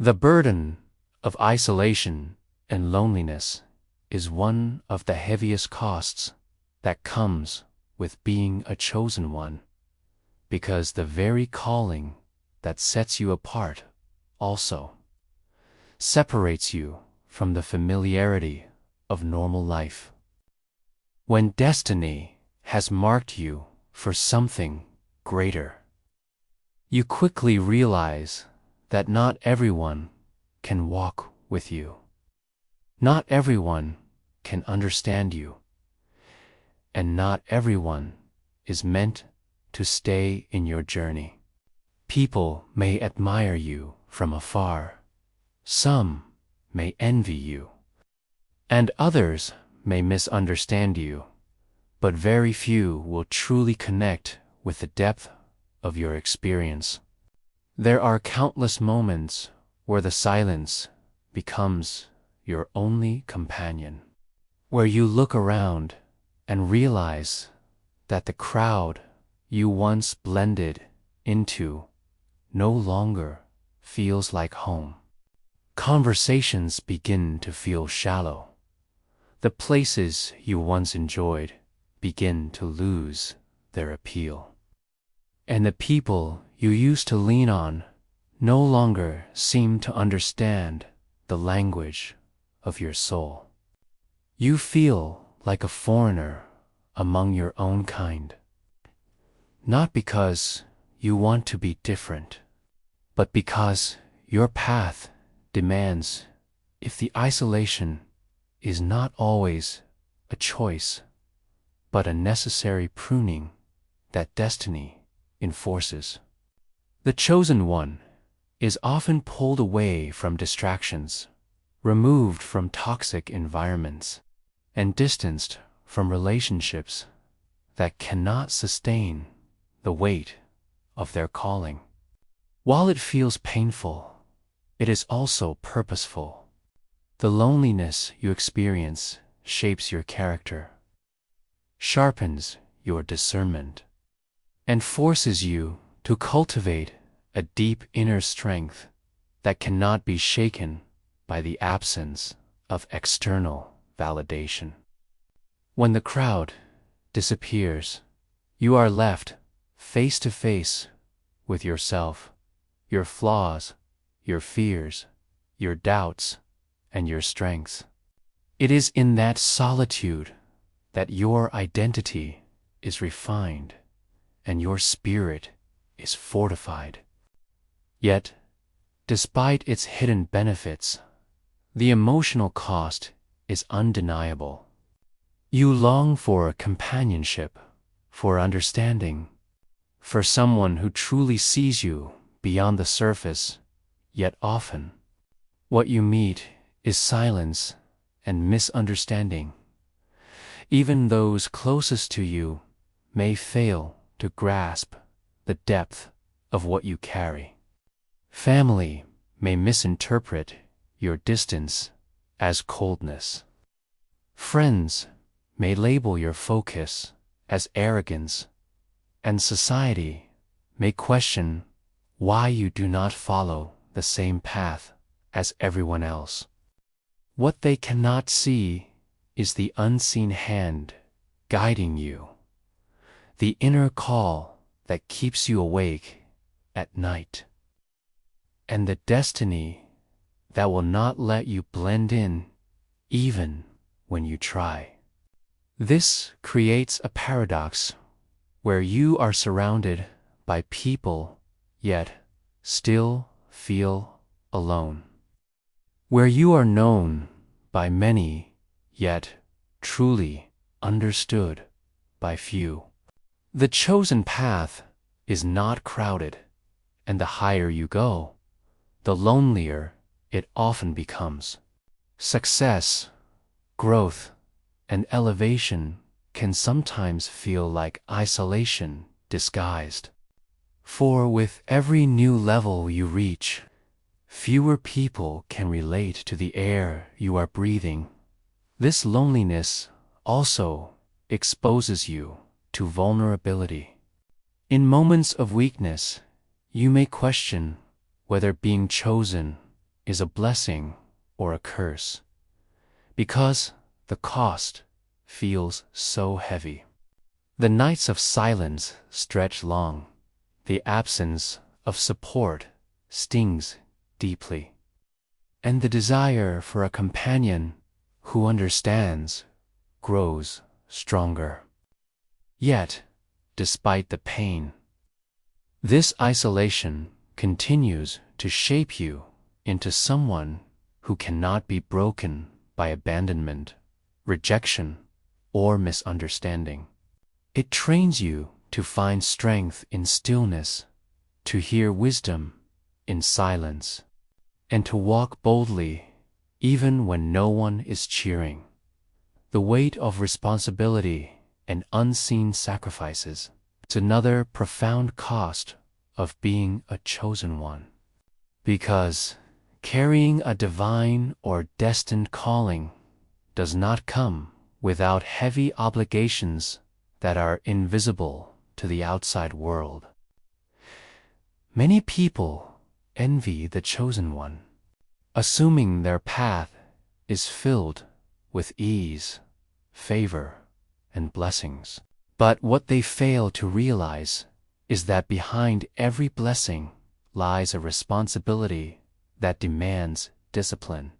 The burden of isolation and loneliness is one of the heaviest costs that comes with being a chosen one, because the very calling that sets you apart also separates you from the familiarity of normal life. When destiny has marked you for something greater, you quickly realize that not everyone can walk with you. Not everyone can understand you, and not everyone is meant to stay in your journey. People may admire you from afar, some may envy you, and others may misunderstand you, but very few will truly connect with the depth of your experience. There are countless moments where the silence becomes your only companion, where you look around and realize that the crowd you once blended into no longer feels like home. Conversations begin to feel shallow. The places you once enjoyed begin to lose their appeal. And the people you used to lean on no longer seem to understand the language of your soul. You feel like a foreigner among your own kind, not because you want to be different, but because your path demands. If the isolation is not always a choice, but a necessary pruning that destiny enforces. The chosen one is often pulled away from distractions, removed from toxic environments, and distanced from relationships that cannot sustain the weight of their calling. While it feels painful, it is also purposeful. The loneliness you experience shapes your character, sharpens your discernment, and forces you to cultivate a deep inner strength that cannot be shaken by the absence of external validation. When the crowd disappears, you are left face to face with yourself, your flaws, your fears, your doubts, and your strengths. It is in that solitude that your identity is refined and your spirit is fortified. Yet, despite its hidden benefits, the emotional cost is undeniable. You long for companionship, for understanding, for someone who truly sees you beyond the surface, yet often what you meet is silence and misunderstanding. Even those closest to you may fail to grasp the depth of what you carry. Family may misinterpret your distance as coldness. Friends may label your focus as arrogance, and society may question why you do not follow the same path as everyone else. What they cannot see is the unseen hand guiding you, the inner call that keeps you awake at night, and the destiny that will not let you blend in even when you try. This creates a paradox where you are surrounded by people yet still feel alone, where you are known by many yet truly understood by few. The chosen path is not crowded, and the higher you go, the lonelier it often becomes. Success, growth, and elevation can sometimes feel like isolation disguised. For with every new level you reach, fewer people can relate to the air you are breathing. This loneliness also exposes you to vulnerability. In moments of weakness, you may question whether being chosen is a blessing or a curse, because the cost feels so heavy. The nights of silence stretch long. The absence of support stings deeply. And the desire for a companion who understands grows stronger. Yet, despite the pain, this isolation continues to shape you into someone who cannot be broken by abandonment, rejection, or misunderstanding. It trains you to find strength in stillness, to hear wisdom in silence, and to walk boldly even when no one is cheering. The weight of responsibility and unseen sacrifices is another profound cost of being a chosen one. Because carrying a divine or destined calling does not come without heavy obligations that are invisible to the outside world. Many people envy the chosen one, assuming their path is filled with ease, favor, and blessings. But what they fail to realize is that behind every blessing lies a responsibility that demands discipline,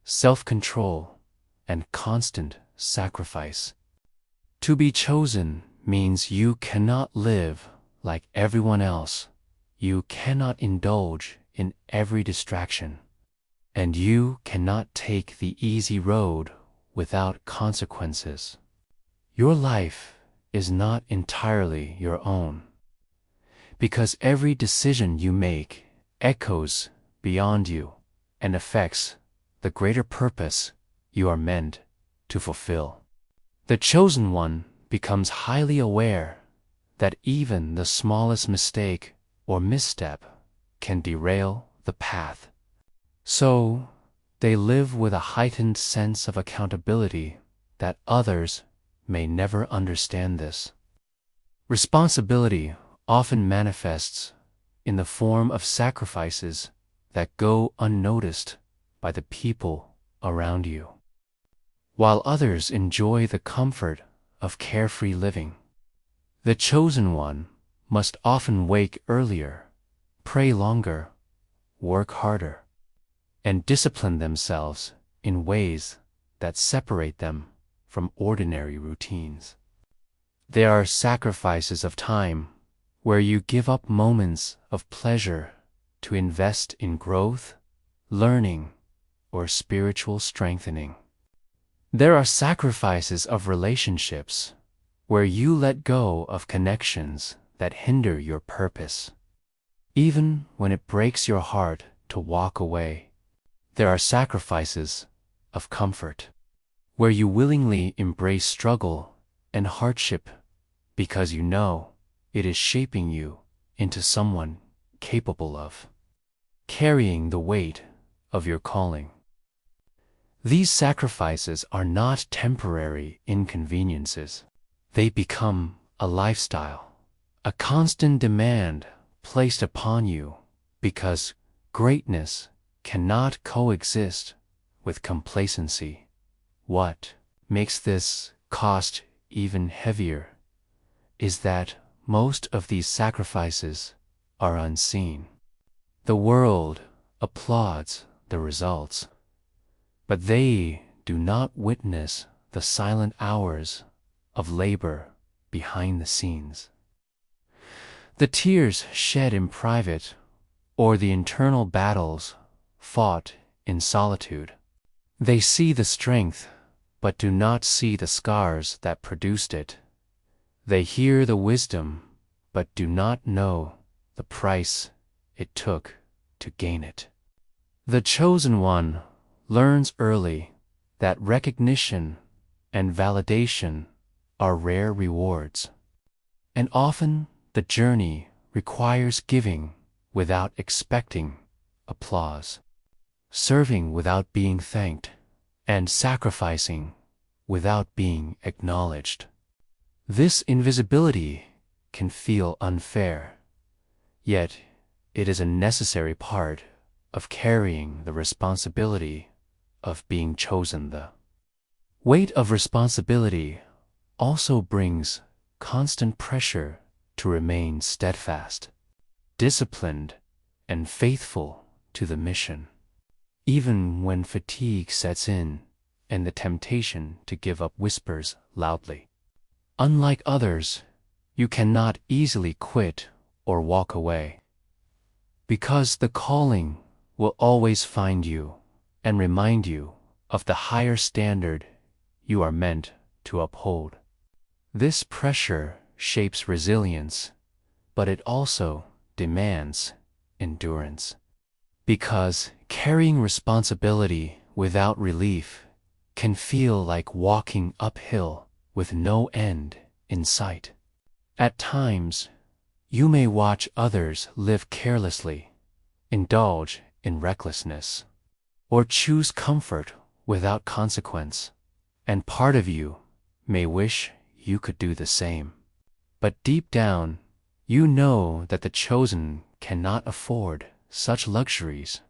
self-control, and constant sacrifice. To be chosen means you cannot live like everyone else, you cannot indulge in every distraction, and you cannot take the easy road without consequences. Your life is not entirely your own, because every decision you make echoes beyond you and affects the greater purpose you are meant to fulfill. The chosen one becomes highly aware that even the smallest mistake or misstep can derail the path. So, they live with a heightened sense of accountability that others may never understand this. Responsibility often manifests in the form of sacrifices that go unnoticed by the people around you. While others enjoy the comfort of carefree living, the chosen one must often wake earlier, pray longer, work harder, and discipline themselves in ways that separate them from ordinary routines. There are sacrifices of time where you give up moments of pleasure to invest in growth, learning, or spiritual strengthening. There are sacrifices of relationships where you let go of connections that hinder your purpose, even when it breaks your heart to walk away. There are sacrifices of comfort where you willingly embrace struggle and hardship because you know it is shaping you into someone capable of carrying the weight of your calling. These sacrifices are not temporary inconveniences. They become a lifestyle, a constant demand placed upon you because greatness cannot coexist with complacency. What makes this cost even heavier is that most of these sacrifices are unseen. The world applauds the results, but they do not witness the silent hours of labor behind the scenes. The tears shed in private, or the internal battles fought in solitude. They see the strength, but do not see the scars that produced it. They hear the wisdom, but do not know the price it took to gain it. The chosen one learns early that recognition and validation are rare rewards, and often the journey requires giving without expecting applause, serving without being thanked, and sacrificing without being acknowledged. This invisibility can feel unfair, yet it is a necessary part of carrying the responsibility of being chosen. The weight of responsibility also brings constant pressure to remain steadfast, disciplined, and faithful to the mission, even when fatigue sets in and the temptation to give up whispers loudly. Unlike others, you cannot easily quit or walk away, because the calling will always find you and remind you of the higher standard you are meant to uphold. This pressure shapes resilience, but it also demands endurance, because carrying responsibility without relief can feel like walking uphill with no end in sight. At times, you may watch others live carelessly, indulge in recklessness, or choose comfort without consequence, and part of you may wish you could do the same. But deep down, you know that the chosen cannot afford such luxuries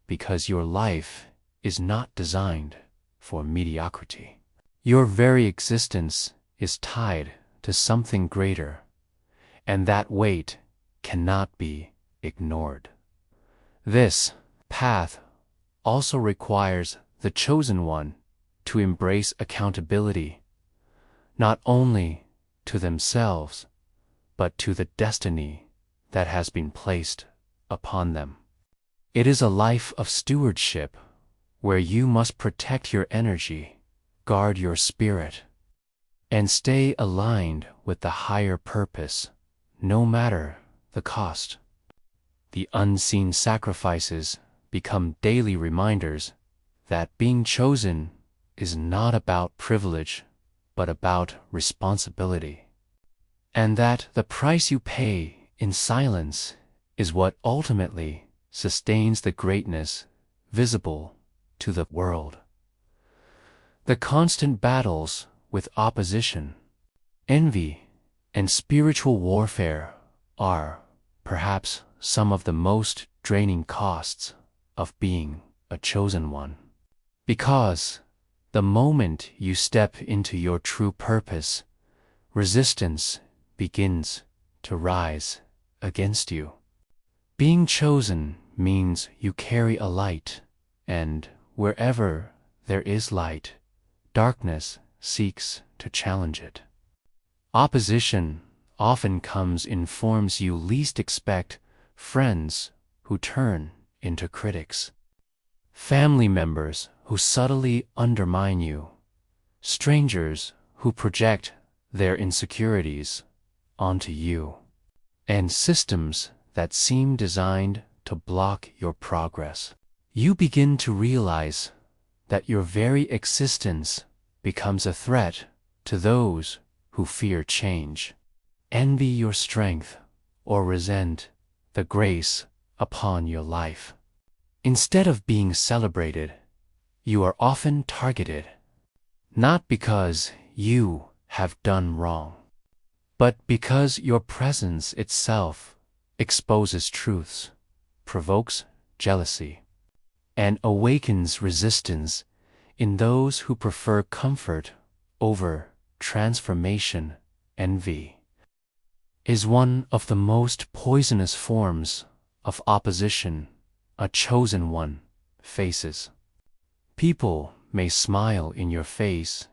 because your life is not designed for mediocrity. Your very existence is tied to something greater, and that weight cannot be ignored. This path also requires the chosen one to embrace accountability, not only to themselves, but to the destiny that has been placed upon them. It is a life of stewardship where you must protect your energy, guard your spirit, and stay aligned with the higher purpose, no matter the cost. The unseen sacrifices become daily reminders that being chosen is not about privilege, but about responsibility, and that the price you pay in silence is what ultimately sustains the greatness visible to the world. The constant battles with opposition, envy, and spiritual warfare are, perhaps, some of the most draining costs of being a chosen one. Because the moment you step into your true purpose, resistance begins to rise against you. Being chosen means you carry a light, and wherever there is light, darkness seeks to challenge it. Opposition often comes in forms you least expect: friends who turn into critics, family members who subtly undermine you, strangers who project their insecurities onto you, and systems that seem designed to block your progress. You begin to realize that your very existence becomes a threat to those who fear change, envy your strength, or resent the grace upon your life. Instead of being celebrated, you are often targeted, not because you have done wrong, but because your presence itself exposes truths, provokes jealousy, and awakens resistance in those who prefer comfort over transformation. Envy is one of the most poisonous forms of opposition a chosen one faces. People may smile in your face,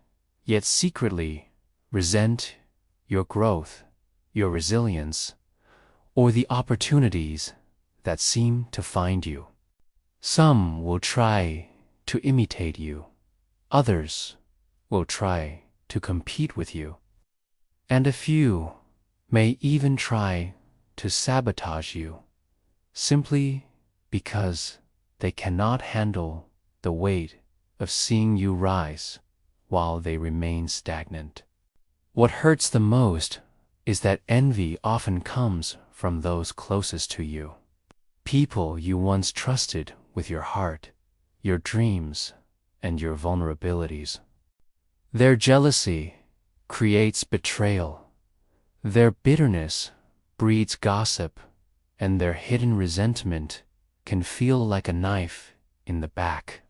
yet secretly resent your growth, your resilience, or the opportunities that seem to find you. Some will try to imitate you, others will try to compete with you, and a few may even try to sabotage you, simply because they cannot handle the weight of seeing you rise while they remain stagnant. What hurts the most is that envy often comes from those closest to you, people you once trusted with your heart, your dreams, and your vulnerabilities. Their jealousy creates betrayal, their bitterness breeds gossip, and their hidden resentment can feel like a knife in the back.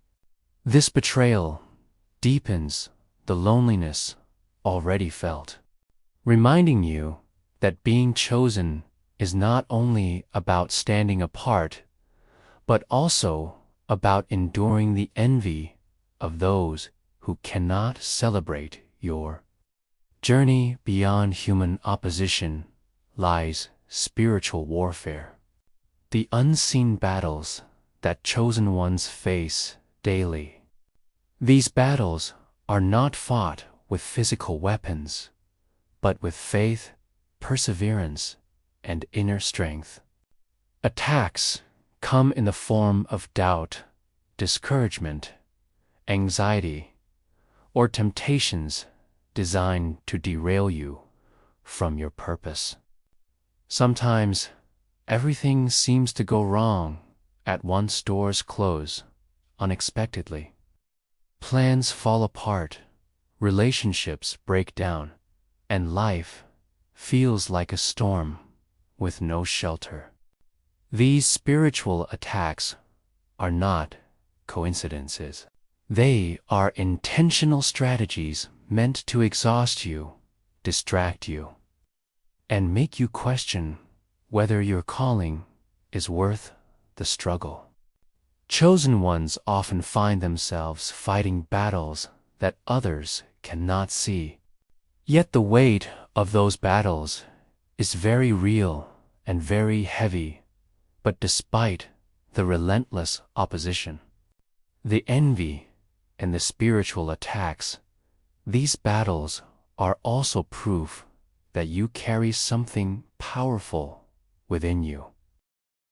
This betrayal deepens the loneliness already felt, reminding you that being chosen is not only about standing apart, but also about enduring the envy of those who cannot celebrate your journey. Beyond human opposition lies spiritual warfare, the unseen battles that chosen ones face daily. These battles are not fought with physical weapons, but with faith, perseverance, and inner strength. Attacks come in the form of doubt, discouragement, anxiety, or temptations designed to derail you from your purpose. Sometimes everything seems to go wrong at once. Doors close unexpectedly. Plans fall apart, relationships break down, and life feels like a storm with no shelter. These spiritual attacks are not coincidences. They are intentional strategies meant to exhaust you, distract you, and make you question whether your calling is worth the struggle. Chosen ones often find themselves fighting battles that others cannot see. Yet the weight of those battles is very real and very heavy. But despite the relentless opposition, the envy, and the spiritual attacks, these battles are also proof that you carry something powerful within you.